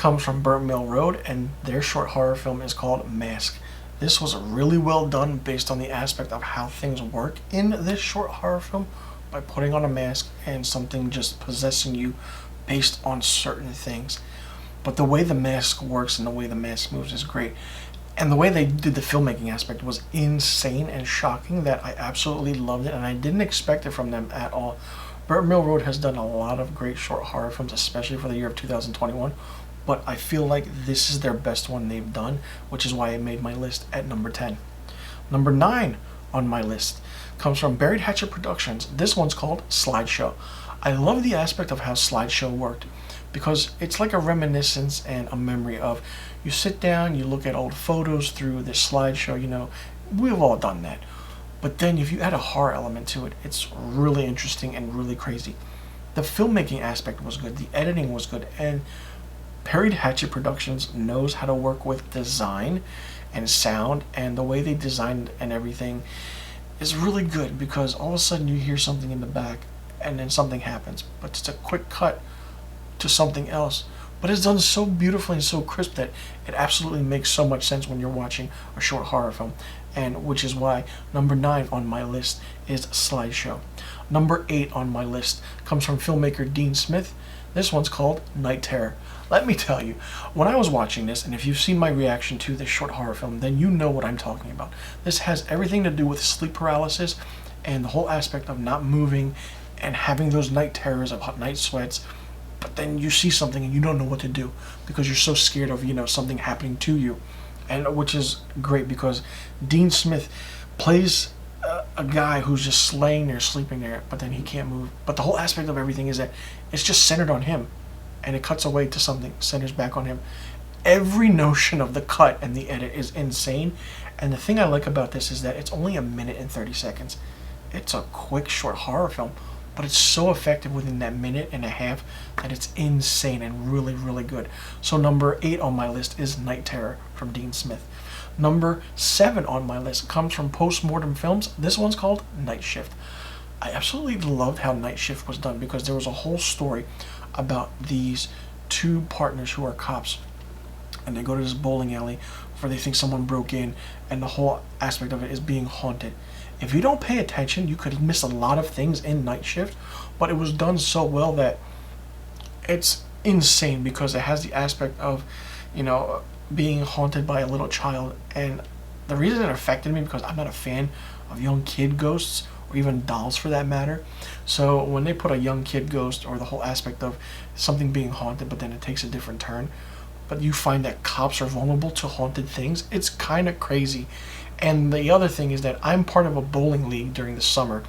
comes from Burnt Mill Road, and their short horror film is called Mask. This was really well done based on the aspect of how things work in this short horror film by putting on a mask and something just possessing you based on certain things. But the way the mask works and the way the mask moves is great. And the way they did the filmmaking aspect was insane and shocking that I absolutely loved it, and I didn't expect it from them at all. Burnt Mill Road has done a lot of great short horror films, especially for the year of 2021, but I feel like this is their best one they've done, which is why it made my list at number 10. Number 9 on my list comes from Buried Hatchet Productions. This one's called Slideshow. I love the aspect of how Slideshow worked because it's like a reminiscence and a memory of, you sit down, you look at old photos through this slideshow, we've all done that. But then if you add a horror element to it, it's really interesting and really crazy. The filmmaking aspect was good, the editing was good, and Buried Hatchet Productions knows how to work with design and sound, and the way they designed and everything is really good because all of a sudden you hear something in the back and then something happens, but it's a quick cut to something else. But it's done so beautifully and so crisp that it absolutely makes so much sense when you're watching a short horror film, and which is why number 9 on my list is Slideshow. Number 8 on my list comes from filmmaker Dean Smith. This one's called Night Terror. Let me tell you, when I was watching this, and if you've seen my reaction to this short horror film, then you know what I'm talking about. This has everything to do with sleep paralysis and the whole aspect of not moving and having those night terrors of night sweats. But then you see something and you don't know what to do because you're so scared of, something happening to you. And which is great because Dean Smith plays a guy who's just laying there, sleeping there, but then he can't move. But the whole aspect of everything is that it's just centered on him, and it cuts away to something, centers back on him. Every notion of the cut and the edit is insane. And the thing I like about this is that it's only 1 minute and 30 seconds. It's a quick short horror film, but it's so effective within that minute and a half that it's insane and really, really good. So number 8 on my list is Night Terror from Dean Smith. Number 7 on my list comes from Postmortem Films. This one's called Night Shift. I absolutely loved how Night Shift was done because there was a whole story about these two partners who are cops, and they go to this bowling alley where they think someone broke in, and the whole aspect of it is being haunted. If you don't pay attention, you could miss a lot of things in Night Shift, but it was done so well that it's insane because it has the aspect of, being haunted by a little child. And the reason it affected me because I'm not a fan of young kid ghosts or even dolls for that matter. So when they put a young kid ghost or the whole aspect of something being haunted but then it takes a different turn, but you find that cops are vulnerable to haunted things, it's kind of crazy. And the other thing is that I'm part of a bowling league during the summer,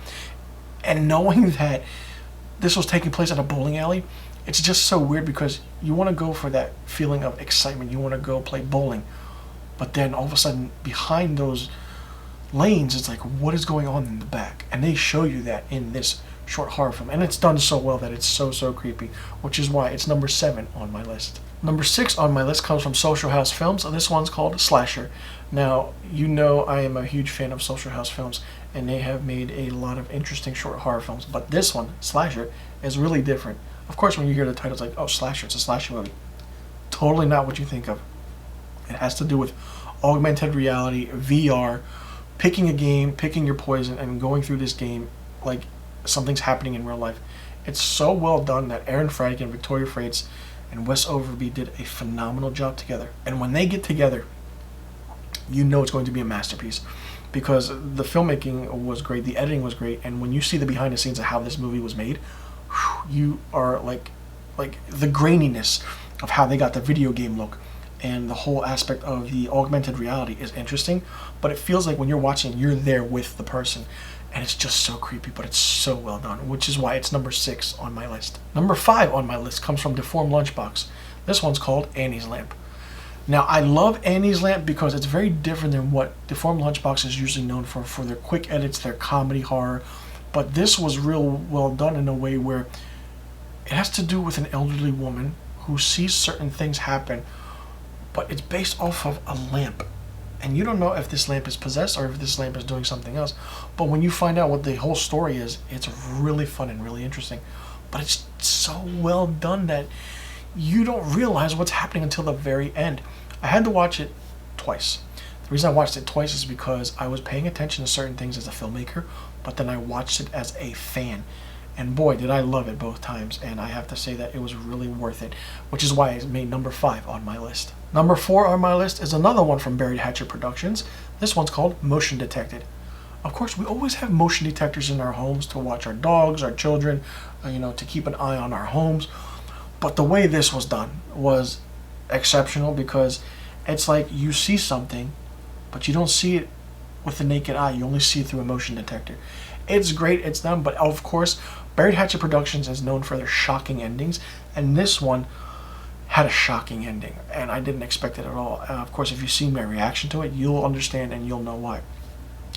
and knowing that this was taking place at a bowling alley, it's just so weird because you want to go for that feeling of excitement. You want to go play bowling, but then all of a sudden behind those lanes, it's like, what is going on in the back? And they show you that in this short horror film, and it's done so well that it's so creepy, which is why it's number 7 on my list. Number 6 on my list comes from Social House Films, and this one's called Slasher. Now, I am a huge fan of Social House Films, and they have made a lot of interesting short horror films, but this one, Slasher, is really different. Of course, when you hear the title, it's like, oh, Slasher, it's a slasher movie. Totally not what you think of. It has to do with augmented reality, VR, picking a game, picking your poison, and going through this game like something's happening in real life. It's so well done that Aaron Fradigan, Victoria Freites, and Wes Overby did a phenomenal job together. And when they get together, it's going to be a masterpiece because the filmmaking was great, the editing was great, and when you see the behind the scenes of how this movie was made, you are like the graininess of how they got the video game look, and the whole aspect of the augmented reality is interesting, but it feels like when you're watching, you're there with the person, and it's just so creepy, but it's so well done, which is why it's number 6 on my list. Number 5 on my list comes from Deformed Lunchbox. This one's called Annie's Lamp. Now, I love Annie's Lamp because it's very different than what Deformed Lunchbox is usually known for their quick edits, their comedy horror, but this was real well done in a way where it has to do with an elderly woman who sees certain things happen, but it's based off of a lamp. And you don't know if this lamp is possessed or if this lamp is doing something else. But when you find out what the whole story is, it's really fun and really interesting. But it's so well done that you don't realize what's happening until the very end. I had to watch it twice. The reason I watched it twice is because I was paying attention to certain things as a filmmaker, but then I watched it as a fan. And boy, did I love it both times, and I have to say that it was really worth it, which is why it made number 5 on my list. Number 4 on my list is another one from Buried Hatchet Productions. This one's called Motion Detected. Of course, we always have motion detectors in our homes to watch our dogs, our children, to keep an eye on our homes. But the way this was done was exceptional, because it's like you see something, but you don't see it with the naked eye. You only see it through a motion detector. It's great, it's done, but of course, Buried Hatchet Productions is known for their shocking endings, and this one had a shocking ending, and I didn't expect it at all. Of course, if you see my reaction to it, you'll understand and you'll know why.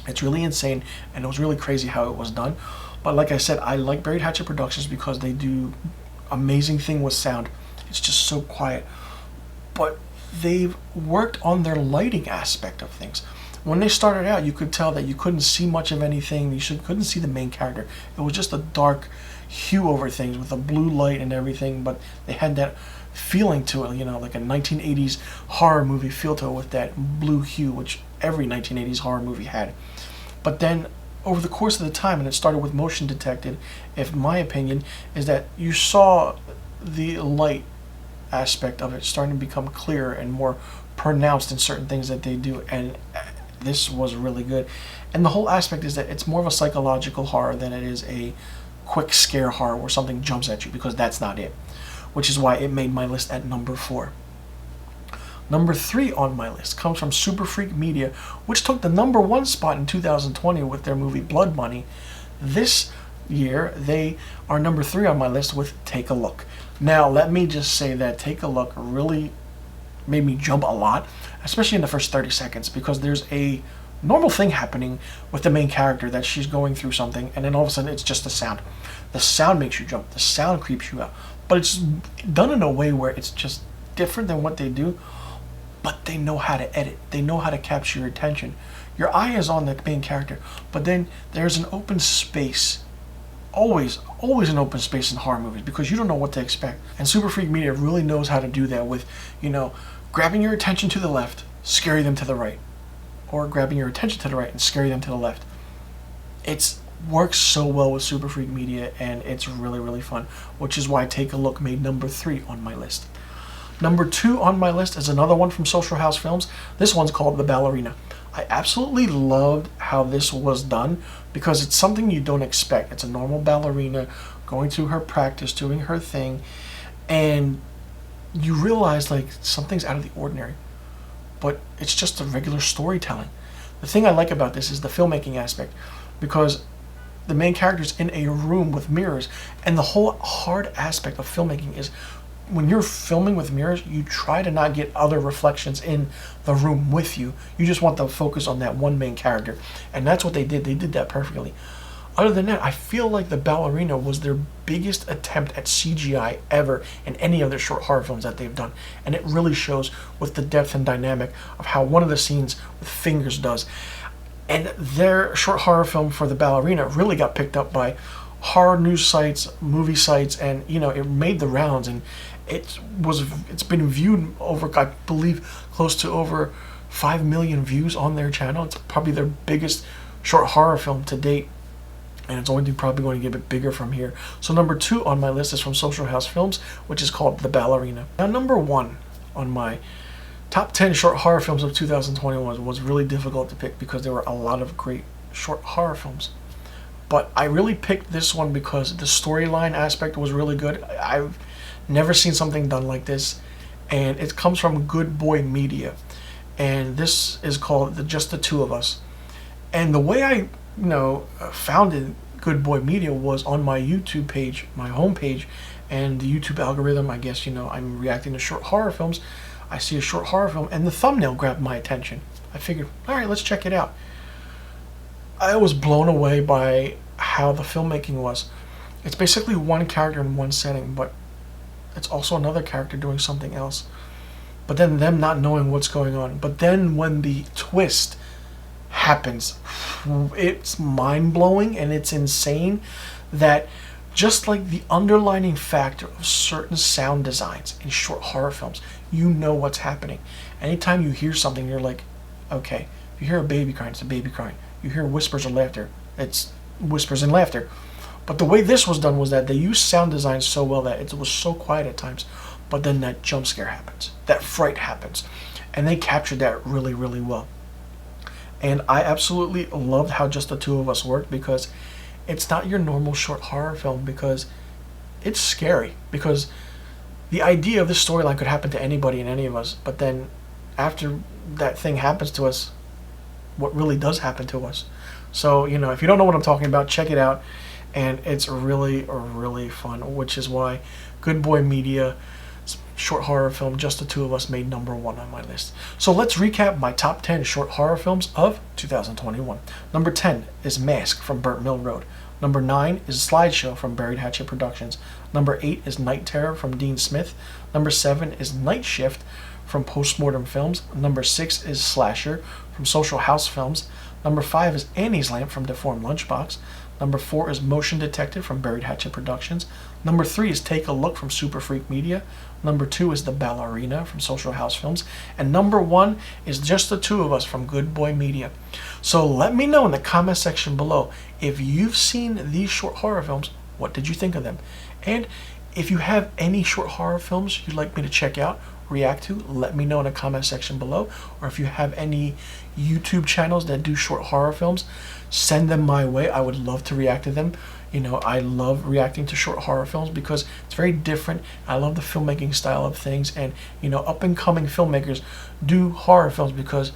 It's really insane, and it was really crazy how it was done. But like I said, I like Buried Hatchet Productions because they do amazing thing with sound. It's just so quiet. But they've worked on their lighting aspect of things. When they started out, you could tell that you couldn't see much of anything. You couldn't see the main character. It was just a dark hue over things with a blue light and everything, but they had that feeling to it, like a 1980s horror movie feel to it with that blue hue, which every 1980s horror movie had. But then over the course of the time, and it started with Motion Detected, if my opinion is that you saw the light aspect of it starting to become clearer and more pronounced in certain things that they do, and this was really good. And the whole aspect is that it's more of a psychological horror than it is a quick scare horror where something jumps at you, because that's not it, which is why it made my list at number 4. Number 3 on my list comes from Super Freak Media, which took the number 1 spot in 2020 with their movie Blood Money. This year, they are number 3 on my list with Take a Look. Now, let me just say that Take a Look really made me jump a lot, especially in the first 30 seconds, because there's a normal thing happening with the main character that she's going through something, and then all of a sudden it's just the sound. The sound makes you jump. The sound creeps you out. But it's done in a way where it's just different than what they do, but they know how to edit. They know how to capture your attention. Your eye is on the main character, but then there's an open space. Always an open space in horror movies, because you don't know what to expect. And Super Freak Media really knows how to do that with, grabbing your attention to the left, scary them to the right. Or grabbing your attention to the right and scary them to the left. It works so well with Super Freak Media, and it's really, really fun, which is why Take a Look made number 3 on my list. Number 2 on my list is another one from Social House Films. This one's called The Ballerina. I absolutely loved how this was done, because it's something you don't expect. It's a normal ballerina going through her practice, doing her thing, and you realize like something's out of the ordinary, but it's just a regular storytelling. The thing I like about this is the filmmaking aspect, because the main character's in a room with mirrors, and the whole hard aspect of filmmaking is when you're filming with mirrors, you try to not get other reflections in the room with you. You just want to focus on that one main character, and that's what they did. They did that perfectly. Other than that, I feel like The Ballerina was their biggest attempt at CGI ever in any of their short horror films that they've done, and it really shows with the depth and dynamic of how one of the scenes with fingers does. And their short horror film for The Ballerina really got picked up by horror news sites, movie sites, and it made the rounds, and it's been viewed over, I believe, close to over 5 million views on their channel. It's probably their biggest short horror film to date, and it's probably going to get a bit bigger from here. So number 2 on my list is from Social House Films, which is called The Ballerina. Now number 1 on my top 10 short horror films of 2021 was really difficult to pick, because there were a lot of great short horror films. But I really picked this one because the storyline aspect was really good. I've never seen something done like this, and it comes from Good Boy Media, and this is called Just the Two of Us. And the way I founded Good Boy Media was on my YouTube page, my homepage, and the YouTube algorithm. I guess I'm reacting to short horror films. I see a short horror film, and the thumbnail grabbed my attention. I figured, all right, let's check it out. I was blown away by how the filmmaking was. It's basically one character in one setting, but it's also another character doing something else. But then them not knowing what's going on. But then when the twist happens, it's mind-blowing and it's insane that Just like the underlining factor of certain sound designs in short horror films, you know what's happening. Anytime you hear something, you're like, okay, if you hear a baby crying, it's a baby crying. You hear whispers or laughter, it's whispers and laughter. But the way this was done was that they used sound design so well that it was so quiet at times, but then that jump scare happens, that fright happens, and they captured that really, really well. And I absolutely loved how Just the Two of Us worked, because it's not your normal short horror film, because it's scary, because the idea of this storyline could happen to anybody and any of us, but then after that thing happens to us, what really does happen to us? So, if you don't know what I'm talking about, check it out. And it's really, really fun, which is why Good Boy Media short horror film Just the Two of Us made number 1 on my list. So let's recap my top 10 short horror films of 2021. Number 10 is Mask from Burnt Mill Road. Number 9 is Slideshow from Buried Hatchet Productions. Number 8 is Night Terror from Dean Smith. Number 7 is Night Shift from Postmortem Films. Number 6 is Slasher from Social House Films. Number 5 is Annie's Lamp from Deformed Lunchbox. Number 4 is Motion Detective from Buried Hatchet Productions. Number 3 is Take a Look from Super Freak Media. Number 2 is The Ballerina from Social House Films. And number 1 is Just the Two of Us from Good Boy Media. So let me know in the comment section below, if you've seen these short horror films, what did you think of them? And if you have any short horror films you'd like me to check out, react to, let me know in the comment section below. Or if you have any YouTube channels that do short horror films, send them my way. I would love to react to them. I love reacting to short horror films because it's very different. I love the filmmaking style of things, and up and coming filmmakers do horror films because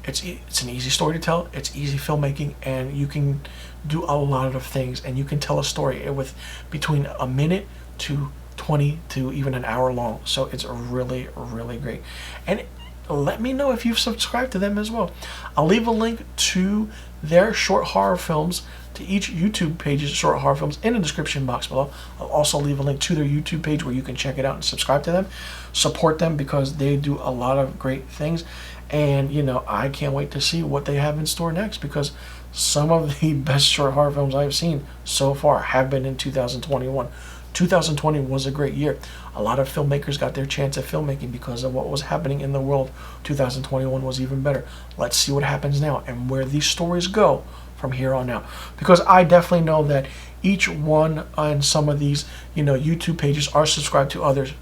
it's an easy story to tell, it's easy filmmaking, and you can do a lot of things, and you can tell a story with between a minute to 20 to even an hour long. So it's really, really great. And let me know if you've subscribed to them as well. I'll leave a link to their short horror films, to each YouTube page's short horror films, in the description box below. I'll also leave a link to their YouTube page where you can check it out and subscribe to them. Support them because they do a lot of great things. And I can't wait to see what they have in store next, because some of the best short horror films I've seen so far have been in 2021. 2020 was a great year. A lot of filmmakers got their chance at filmmaking because of what was happening in the world. 2021 was even better. Let's see what happens now and where these stories go from here on out. Because I definitely know that each one on some of these, YouTube pages are subscribed to others.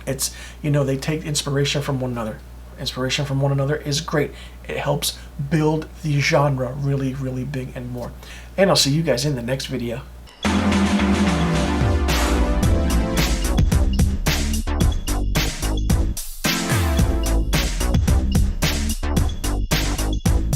It's, they take inspiration from one another. Inspiration from one another is great. It helps build the genre really, really big and more. And I'll see you guys in the next video.